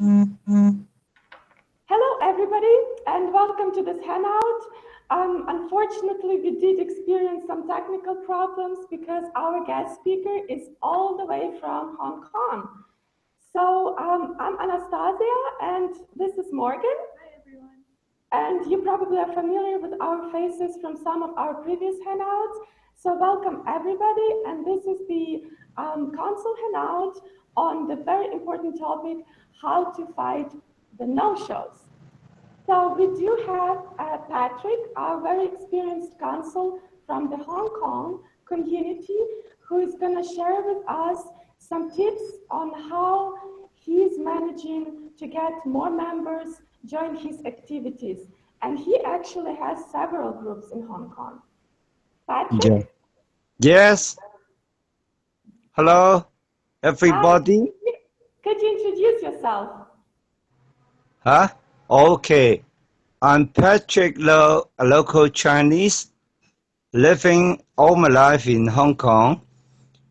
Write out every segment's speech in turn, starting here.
Hello, everybody, and welcome to this Hangout. Unfortunately, we did experience some technical problems because our guest speaker is all the way from Hong Kong. So I'm Anastasia, and this is Morgan. Hi, everyone. And you probably are familiar with our faces from some of our previous Hangouts. So welcome, everybody, and this is the Consul Hangout on the very important topic, how to fight the no-shows. So we do have Patrick, our very experienced consul from the Hong Kong community, who is going to share with us some tips on how he's managing to get more members join his activities. And he actually has several groups in Hong Kong. Patrick? Yeah. Yes. Hello, everybody. Hi. Could you introduce yourself? Huh? Okay. I'm Patrick Low, a local Chinese, living all my life in Hong Kong.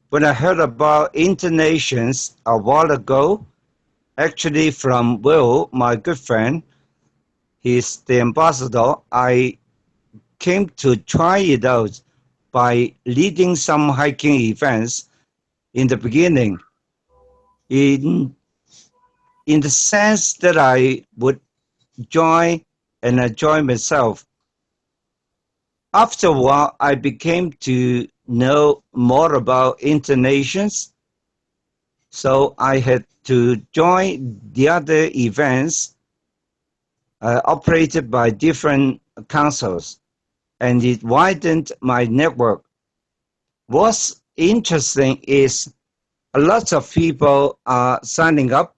When I heard about InterNations a while ago, actually from Will, my good friend, he's the ambassador, I came to try it out by leading some hiking events in the beginning. In the sense that I would join and enjoy myself. After a while, I became to know more about InterNations, so I had to join the other events operated by different councils, and it widened my network. What's interesting is a lot of people are signing up.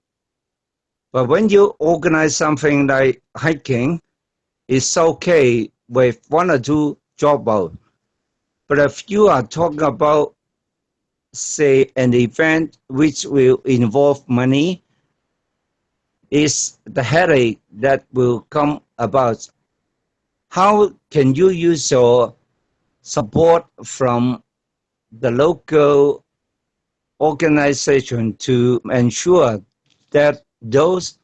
But when you organize something like hiking, it's okay with one or two job out. But if you are talking about, say, an event which will involve money, is the headache that will come about. How can you use your support from the local organization to ensure that those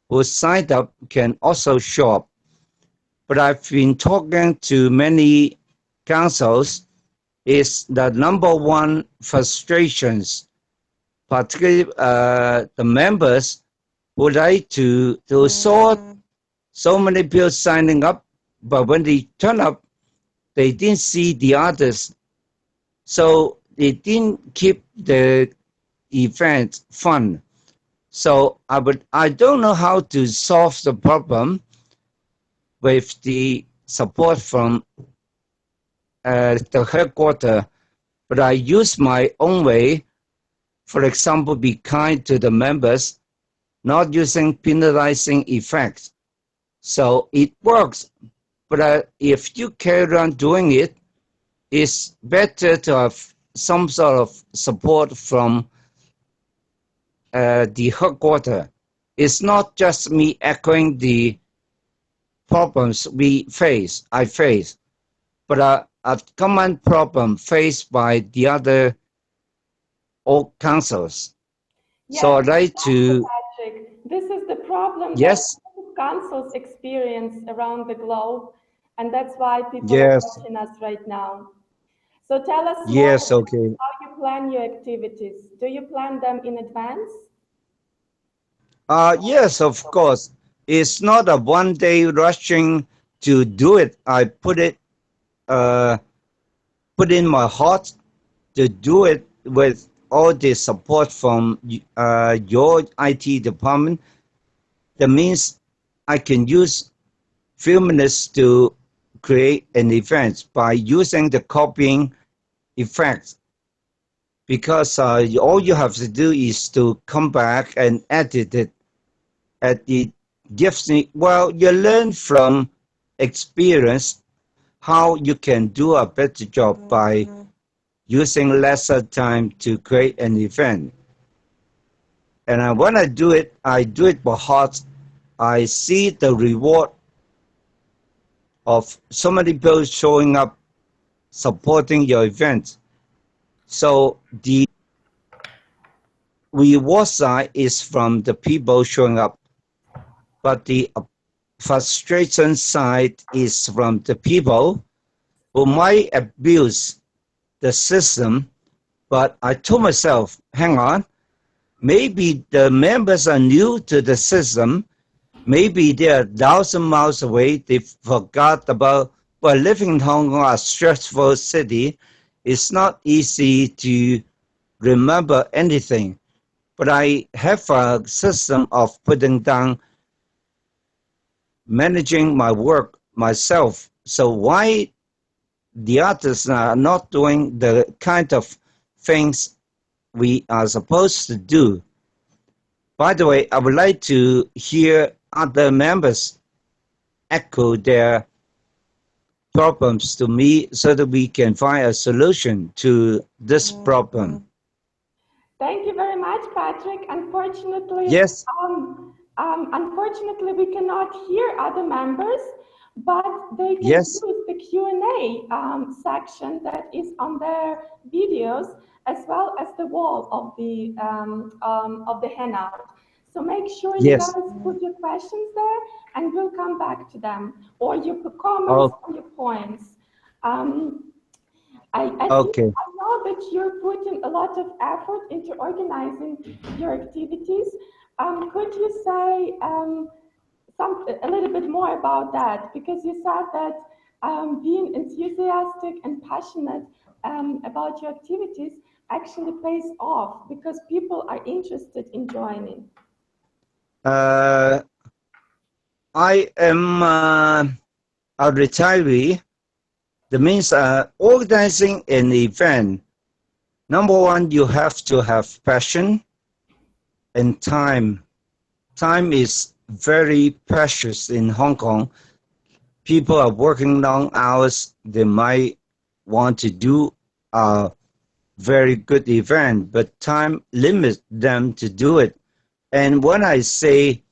who signed up can also show up? But I've been talking to many councils, is the number one frustrations, particularly the members would like to saw so many people signing up, but when they turn up, they didn't see the others. So they didn't keep the event fun. So I don't know how to solve the problem with the support from the headquarters, but I use my own way. For example, be kind to the members, not using penalizing effects. So it works, but if you carry on doing it, it's better to have some sort of support from the headquarters. It's not just me echoing the problems I face, but a common problem faced by the other all councils. Yes, So I'd like to, Patrick. This is the problem that yes, councils experience around the globe, and that's why people are yes, watching us right now. So tell us more yes, about okay. how you plan your activities. Do you plan them in advance? Yes, of course. It's not a one day rushing to do it. I uh, put in my heart to do it with all the support from your IT department. That means I can use few minutes to create an event by using the copying effect, because all you have to do is to come back and edit it. At the gives me, well, you learn from experience how you can do a better job by using lesser time to create an event. And when I do it by heart. I see the reward of so many people showing up, supporting your event. So reward side is from the people showing up, but the frustration side is from the people who might abuse the system. But I told myself, hang on, maybe the members are new to the system. Maybe they're 1,000 miles away. They forgot about, well, living in Hong Kong, a stressful city, it's not easy to remember anything. But I have a system of putting down, managing my work myself. So why the others are not doing the kind of things we are supposed to do? By the way, I would like to hear other members echo their problems to me so that we can find a solution to this problem. Thank you very much, Patrick. Unfortunately, Yes, unfortunately, we cannot hear other members, but they can yes, use the Q&A section that is on their videos, as well as the wall of the Hangout. So make sure you yes. guys put your questions there, and we'll come back to them, or your comments Oh, or your points. I think okay. I know that you're putting a lot of effort into organizing your activities. Could you say a little bit more about that? Because you said that being enthusiastic and passionate about your activities actually pays off because people are interested in joining. Uh, I am a retiree. That means organizing an event. Number one, you have to have passion and time. Time is very precious in Hong Kong. People are working long hours. They might want to do a very good event, but time limits them to do it. And when I say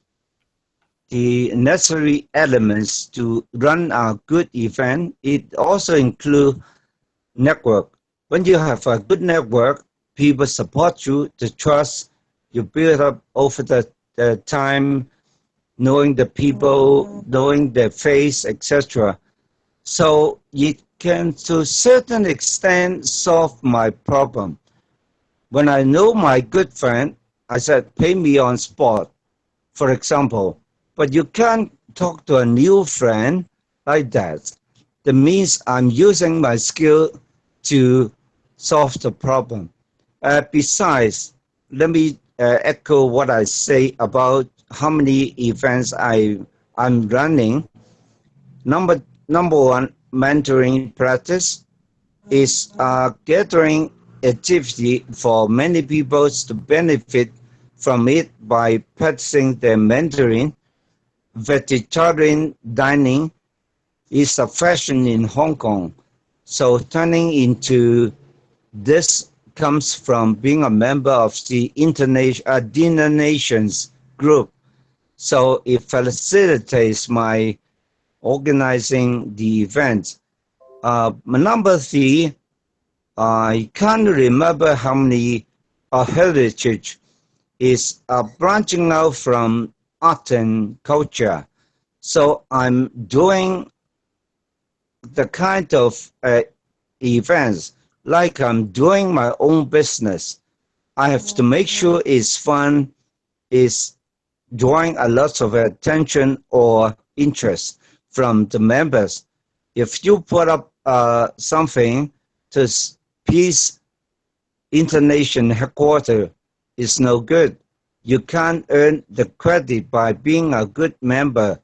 the necessary elements to run a good event, it also includes network. When you have a good network, people support you, the trust you build up over the time, knowing the people, knowing their face, etc. So it can, to a certain extent, solve my problem. When I know my good friend, I said, pay me on spot, for example. But you can't talk to a new friend like that. That means I'm using my skill to solve the problem. Besides, let me echo what I say about how many events I'm running. Number one, mentoring practice is a gathering activity for many people to benefit from it by practicing their mentoring. Vegetarian dining is a fashion in Hong Kong. So turning into this comes from being a member of the InterNations Group. So it facilitates my organizing the event. Number three, I can't remember how many heritage is branching out from art and culture. So I'm doing the kind of events like I'm doing my own business. I have to make sure it's fun, is drawing a lot of attention or interest from the members. If you put up something to Peace International headquarters, it's no good. You can't earn the credit by being a good member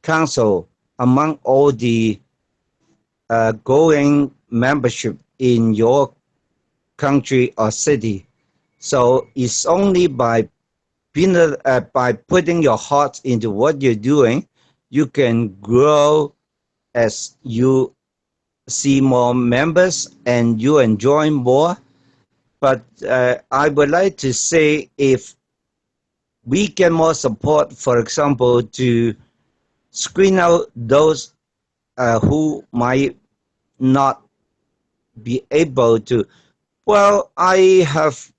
council among all the going membership in your country or city. So it's only by by putting your heart into what you're doing, you can grow as you see more members and you enjoy more. But I would like to say if we get more support, for example, to screen out those who might not be able to. Well, I have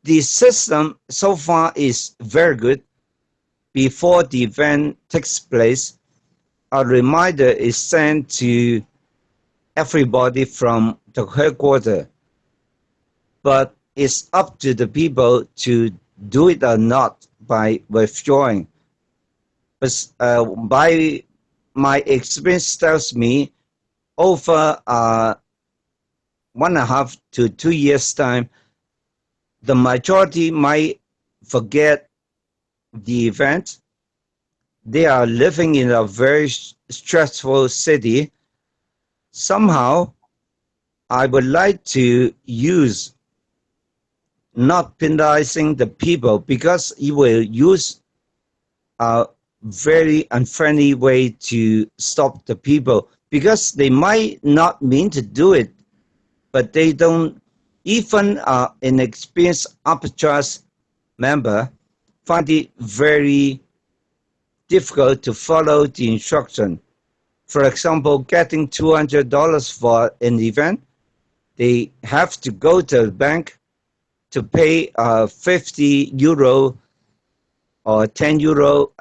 The system so far is very good. Before the event takes place, a reminder is sent to everybody from the headquarters, but it's up to the people to do it or not by withdrawing. But by my experience tells me over 1.5 to 2 years time, the majority might forget the event. They are living in a very stressful city. Somehow, I would like to use not penalizing the people because it will use a very unfriendly way to stop the people because they might not mean to do it, but they don't. Even an experienced upper trust member find it very difficult to follow the instruction. For example, getting $200 for an event, they have to go to the bank to pay 50 euro or 10 euro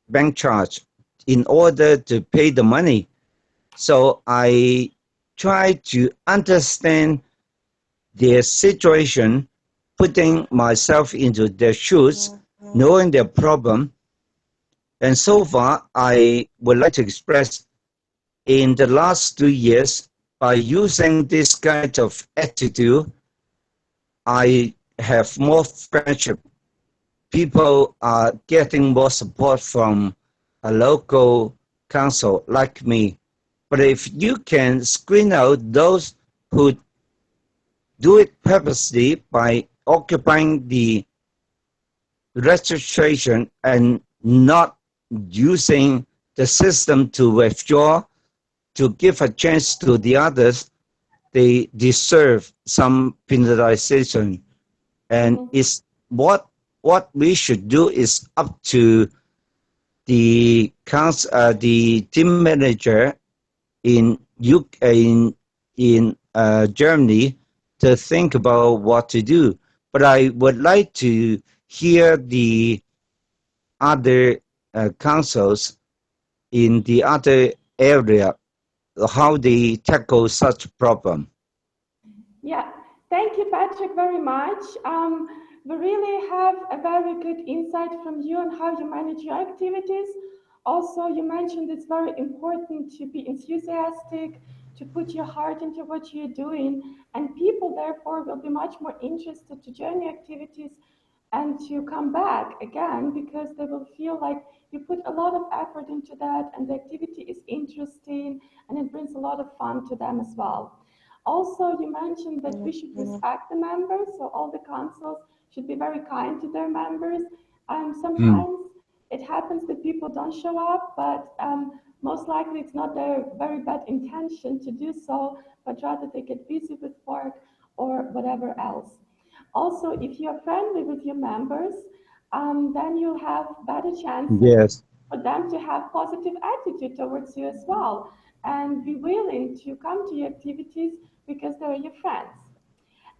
bank charge in order to pay the money. So I try to understand their situation, putting myself into their shoes, knowing their problem. And so far, I would like to express in the last 2 years, by using this kind of attitude, I have more friendship. People are getting more support from a local council like me. But if you can screen out those who do it purposely by occupying the registration and not using the system to withdraw, to give a chance to the others, they deserve some penalization. And it's what we should do is up to the the team manager in Germany to think about what to do. But I would like to hear the other councils in the other area how they tackle such problem. Yeah, thank you, Patrick, very much. We really have a very good insight from you on how you manage your activities. Also, you mentioned it's very important to be enthusiastic, to put your heart into what you're doing, and people, therefore, will be much more interested to join your activities and to come back again because they will feel like you put a lot of effort into that and the activity is interesting and it brings a lot of fun to them as well. Also, you mentioned that we should respect the members, so all the consuls should be very kind to their members. Mm. Sometimes it happens that people don't show up, but most likely it's not their very bad intention to do so, but rather they get busy with work or whatever else. Also, if you're friendly with your members, then you have better chances Yes. for them to have positive attitude towards you as well and be willing to come to your activities because they're your friends.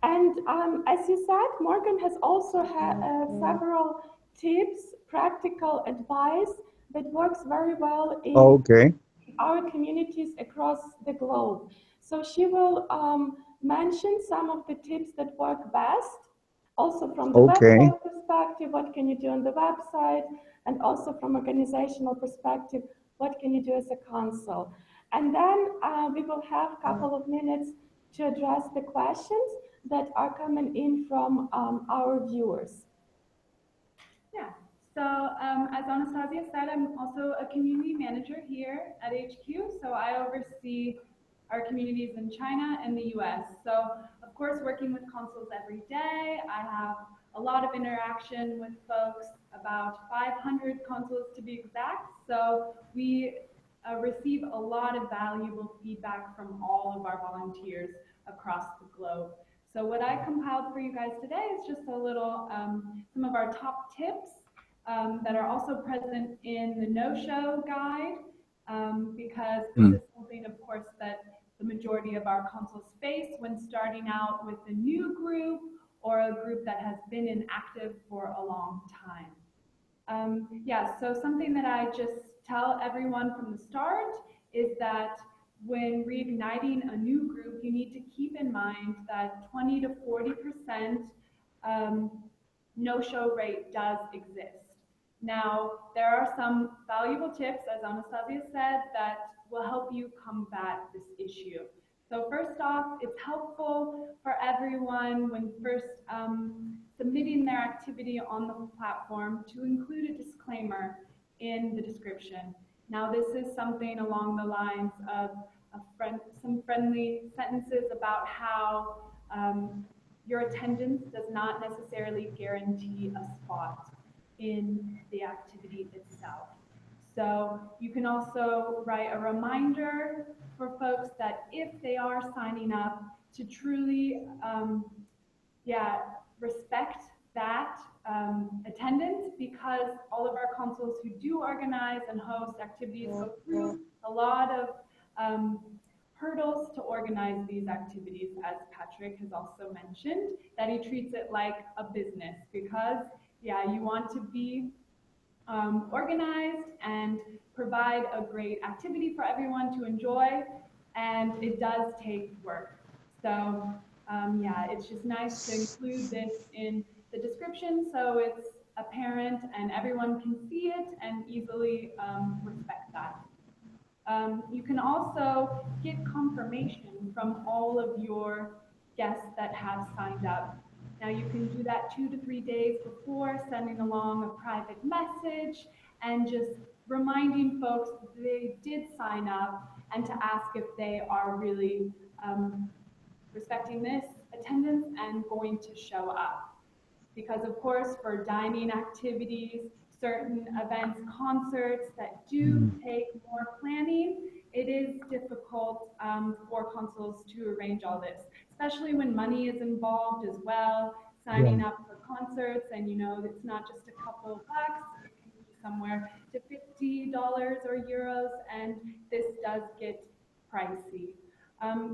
And as you said, Morgan has also had several tips, practical advice that works very well in Okay. our communities across the globe. So she will mention some of the tips that work best, also from the Okay. website perspective, what can you do on the website, and also from organizational perspective, what can you do as a consul. And then we will have a couple of minutes to address the questions that are coming in from our viewers. Yeah. So as Anastasia said, I'm also a community manager here at HQ. So I oversee our communities in China and the US. So of course, working with consuls every day, I have a lot of interaction with folks, about 500 consuls to be exact. So we receive a lot of valuable feedback from all of our volunteers across the globe. So what I compiled for you guys today is just a little, some of our top tips that are also present in the no-show guide, because this is something, of course, that the majority of our consuls face when starting out with a new group or a group that has been inactive for a long time. Yeah, so something that I just tell everyone from the start is that when reigniting a new group, you need to keep in mind that 20 to 40% no-show rate does exist. Now, there are some valuable tips, as Anastasia said, that will help you combat this issue. So first off, it's helpful for everyone when first submitting their activity on the platform to include a disclaimer in the description. Now, this is something along the lines of some friendly sentences about how your attendance does not necessarily guarantee a spot in the activity itself. So you can also write a reminder for folks that if they are signing up, to truly respect that attendance, because all of our consuls who do organize and host activities go through a lot of hurdles to organize these activities, as Patrick has also mentioned, that he treats it like a business, because you want to be organized and provide a great activity for everyone to enjoy, and it does take work. So it's just nice to include this in the description so it's apparent and everyone can see it and easily respect that. You can also get confirmation from all of your guests that have signed up. Now you can do that 2 to 3 days before, sending along a private message and just reminding folks that they did sign up, and to ask if they are really respecting this attendance and going to show up. Because of course, for dining activities, certain events, concerts that do take more planning, it is difficult for consuls to arrange all this, especially when money is involved as well, signing up for concerts, and it's not just a couple of bucks, it can be somewhere to $50 or euros, and this does get pricey.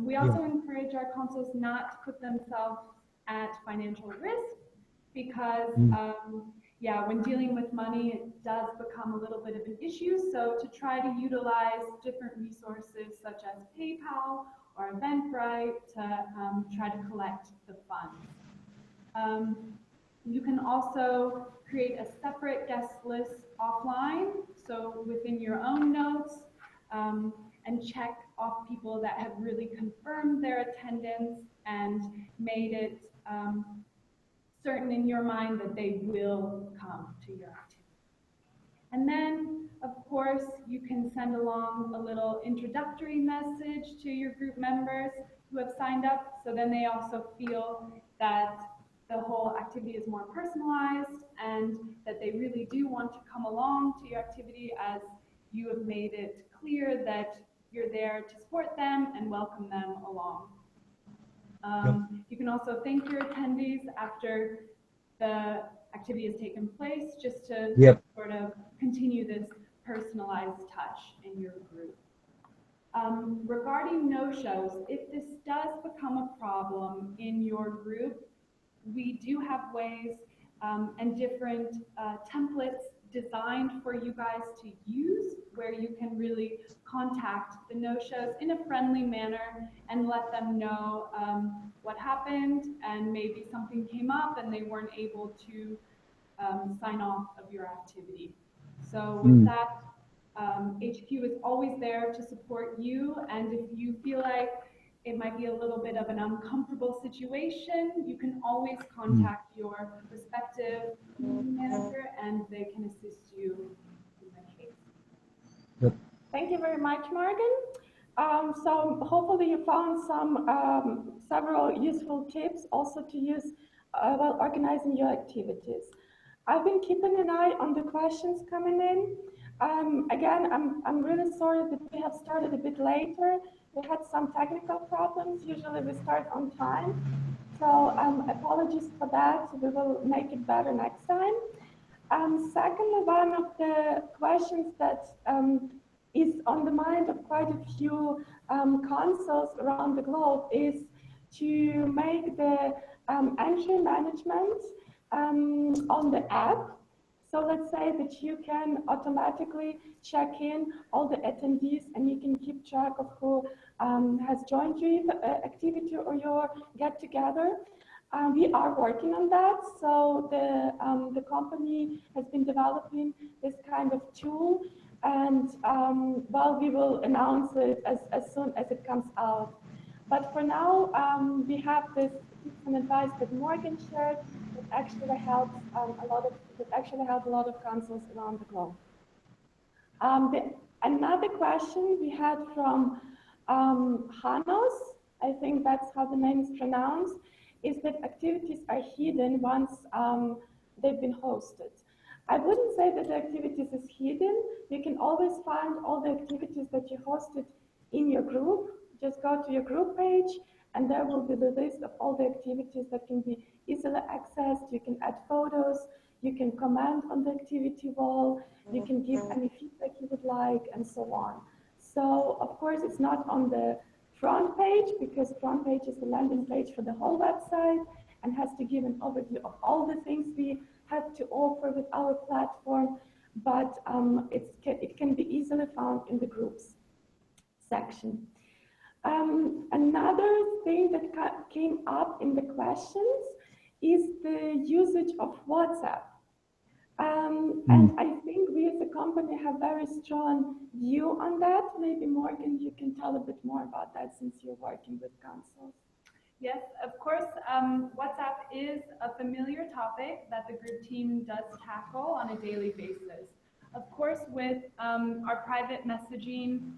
We also encourage our consuls not to put themselves at financial risk, because when dealing with money, it does become a little bit of an issue. So to try to utilize different resources such as PayPal or Eventbrite to try to collect the funds. You can also create a separate guest list offline, so within your own notes, and check off people that have really confirmed their attendance and made it certain in your mind that they will come to your activity. And then, of course, you can send along a little introductory message to your group members who have signed up, so then they also feel that the whole activity is more personalized and that they really do want to come along to your activity, as you have made it clear that you're there to support them and welcome them along. You can also thank your attendees after the activity has taken place, just to sort of continue this personalized touch in your group. Regarding no-shows, if this does become a problem in your group, we do have ways and different templates designed for you guys to use, where you can really contact the no-shows in a friendly manner and let them know what happened, and maybe something came up and they weren't able to sign off of your activity. So with that, HQ is always there to support you, and if you feel like it might be a little bit of an uncomfortable situation, you can always contact your respective community manager and they can assist you in the case. Thank you very much, Morgan. So hopefully you found several useful tips also to use while organizing your activities. I've been keeping an eye on the questions coming in. Again, I'm really sorry that we have started a bit later. We had some technical problems. Usually we start on time. So apologies for that. We will make it better next time. Secondly, one of the questions that is on the mind of quite a few consuls around the globe is to make the entry management on the app. So let's say that you can automatically check in all the attendees and you can keep track of who has joined your activity or your get-together. We are working on that. So the company has been developing this kind of tool, and well, we will announce it as soon as it comes out. But for now, we have this tips and advice that Morgan shared that actually helps a lot of consuls around the globe. Another question we had from Hanos, I think that's how the name is pronounced, is that activities are hidden once they've been hosted. I wouldn't say that the activities is hidden. You can always find all the activities that you hosted in your group. Just go to your group page and there will be the list of all the activities that can be easily accessed. You can add photos, you can comment on the activity wall, you can give any feedback you would like, and so on. So of course it's not on the front page, because front page is the landing page for the whole website and has to give an overview of all the things we have to offer with our platform, but it can be easily found in the groups section. Another thing that came up in the questions is the usage of WhatsApp. And I think we as a company have very strong view on that. Maybe Morgan, you can tell a bit more about that since you're working with consuls. Yes, of course, WhatsApp is a familiar topic that the group team does tackle on a daily basis. Of course, with our private messaging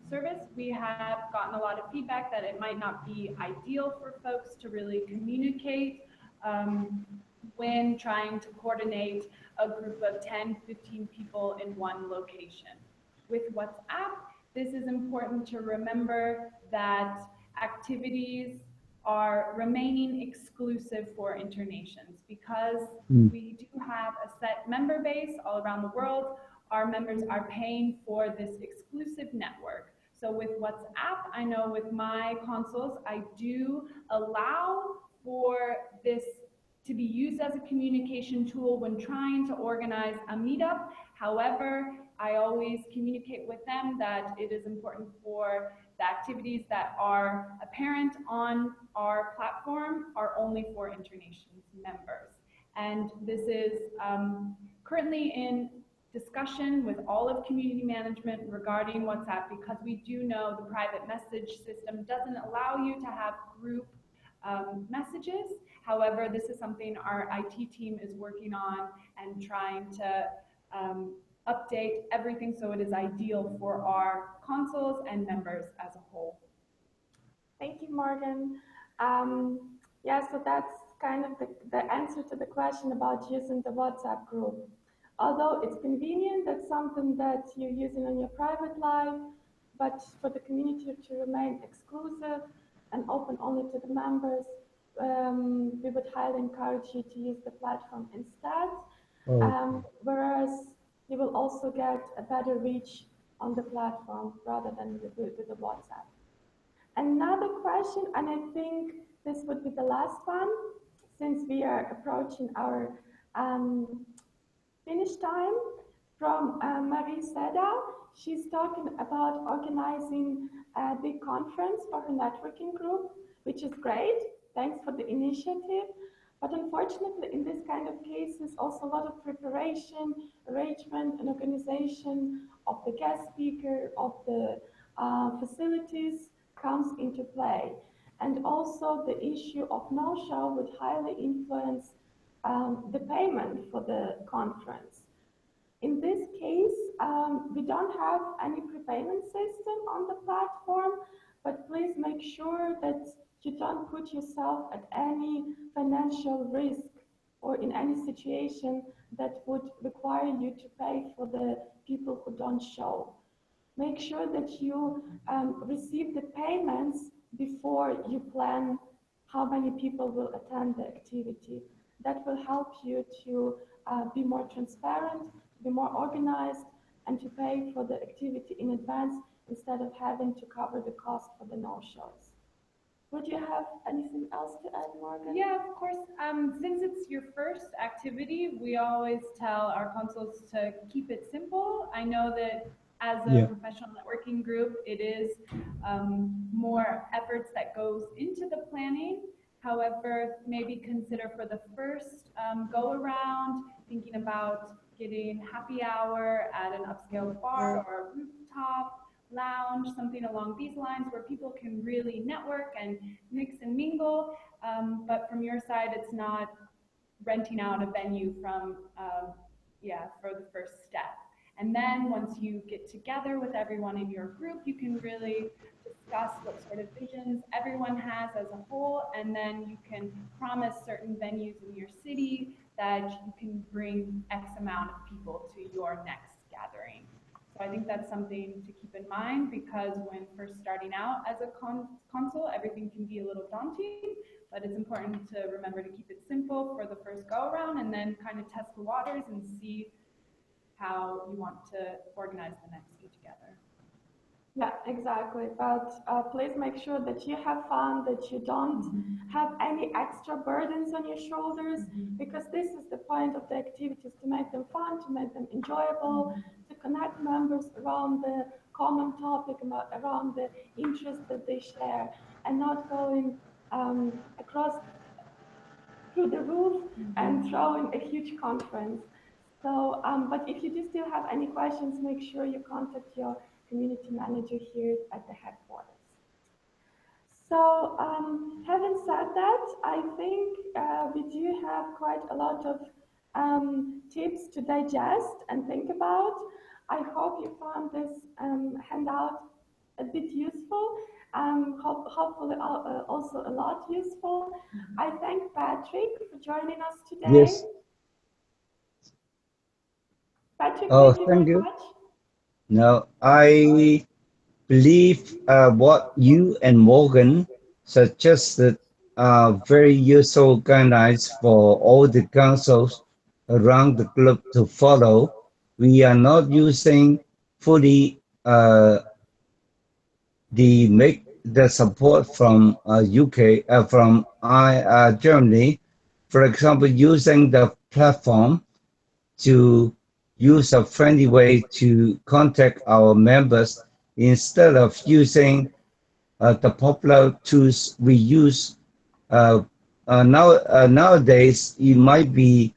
service, we have gotten a lot of feedback that it might not be ideal for folks to really communicate when trying to coordinate a group of 10, 15 people in one location. With WhatsApp, this is important to remember that activities are remaining exclusive for InterNations because we do have a set member base all around the world. Our members are paying for this exclusive network. So with WhatsApp, I know with my consuls, I do allow for this to be used as a communication tool when trying to organize a meetup. However, I always communicate with them that it is important for the activities that are apparent on our platform are only for InterNations members. And this is currently in discussion with all of community management regarding WhatsApp, because we do know the private message system doesn't allow you to have group messages. However, this is something our IT team is working on and trying to update everything so it is ideal for our consuls and members as a whole. Thank you, Morgan. Yeah, so that's kind of the answer to the question about using the WhatsApp group. Although it's convenient, that's something that you're using in your private life, but for the community to remain exclusive and open only to the members, we would highly encourage you to use the platform instead. Whereas you will also get a better reach on the platform rather than with the WhatsApp. Another question, and I think this would be the last one, since we are approaching our finish time, from Marie Seda. She's talking about organizing a big conference for her networking group, which is great. Thanks for the initiative. But unfortunately, in this kind of cases, also a lot of preparation, arrangement, and organization of the guest speaker, of the facilities comes into play. And also the issue of no-show would highly influence the payment for the conference. In this case, we don't have any prepayment system on the platform, but please make sure that you don't put yourself at any financial risk or in any situation that would require you to pay for the people who don't show. Make sure that you receive the payments before you plan how many people will attend the activity. That will help you to be more transparent, be more organized, and to pay for the activity in advance instead of having to cover the cost for the no-shows. Would you have anything else to add, Morgan? Yeah, of course. Since it's your first activity, we always tell our consuls to keep it simple. I know that as a professional networking group, it is more efforts that goes into the planning. However, maybe consider for the first go around, thinking about getting happy hour at an upscale bar or a rooftop lounge, something along these lines where people can really network and mix and mingle. But from your side, it's not renting out a venue from, for the first step. And then once you get together with everyone in your group, you can really discuss what sort of visions everyone has as a whole, and then you can promise certain venues in your city that you can bring X amount of people to your next gathering. So I think that's something to keep in mind, because when first starting out as a consul, everything can be a little daunting, but it's important to remember to keep it simple for the first go around and then kind of test the waters and see how you want to organize the next get together. Yeah, exactly. But please make sure that you have fun, that you don't have any extra burdens on your shoulders, because this is the point of the activities, to make them fun, to make them enjoyable, to connect members around the common topic, around the interest that they share, and not going across through the roof and throwing a huge conference. So, but if you do still have any questions, make sure you contact your community manager here at the headquarters. So, having said that, I think we do have quite a lot of tips to digest and think about. I hope you found this handout a bit useful. Hopefully also a lot useful. I thank Patrick for joining us today. Yes. Patrick, Oh, thank you thank very you. much. No, I believe what you and Morgan suggested are very useful guidelines for all the councils around the globe to follow. We are not using fully the support from UK from Germany, for example, using the platform to use a friendly way to contact our members instead of using the popular tools we use nowadays. It might be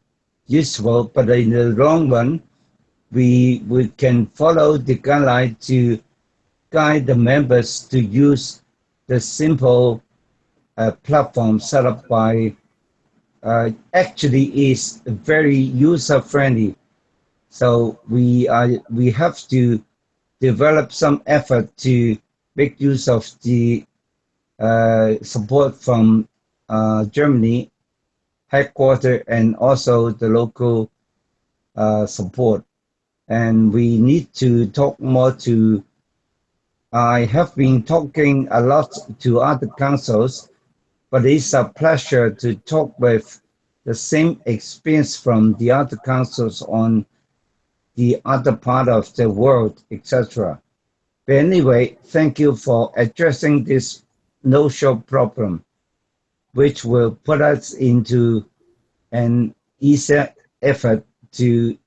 useful, but in the long run, we can follow the guideline to guide the members to use the simple platform set up by actually is very user friendly. So we have to develop some effort to make use of the support from Germany headquarters and also the local support. And we need to talk more to. I have been talking a lot to other councils, but it's a pleasure to talk with the same experience from the other councils on the other part of the world, etc. But anyway, thank you for addressing this no-show problem, which will put us into an easier effort to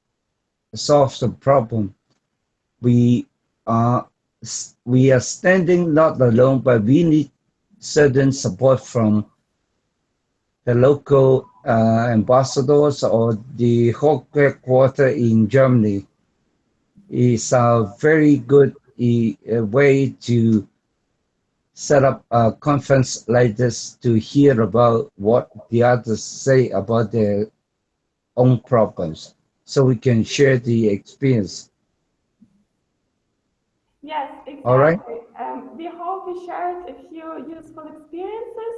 solve the problem. We are standing not alone, but we need certain support from the local ambassadors or the headquarters in Germany. Is a very good way to set up a conference like this to hear about what the others say about their own problems, so we can share the experience. Yes, exactly. All right. We hope we shared a few useful experiences.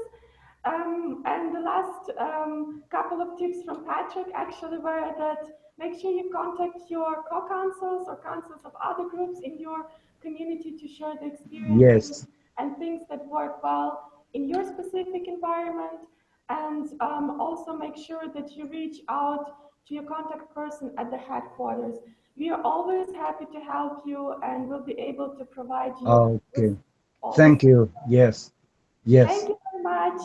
And the last couple of tips from Patrick actually were that make sure you contact your co-councils or councils of other groups in your community to share the experiences Yes. and things that work well in your specific environment. And also make sure that you reach out to your contact person at the headquarters. We are always happy to help you and we'll be able to provide you Okay. with all Thank the you. Yes. Yes. Thank you much.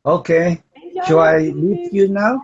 Okay. Enjoy Shall your I leave activities. you now?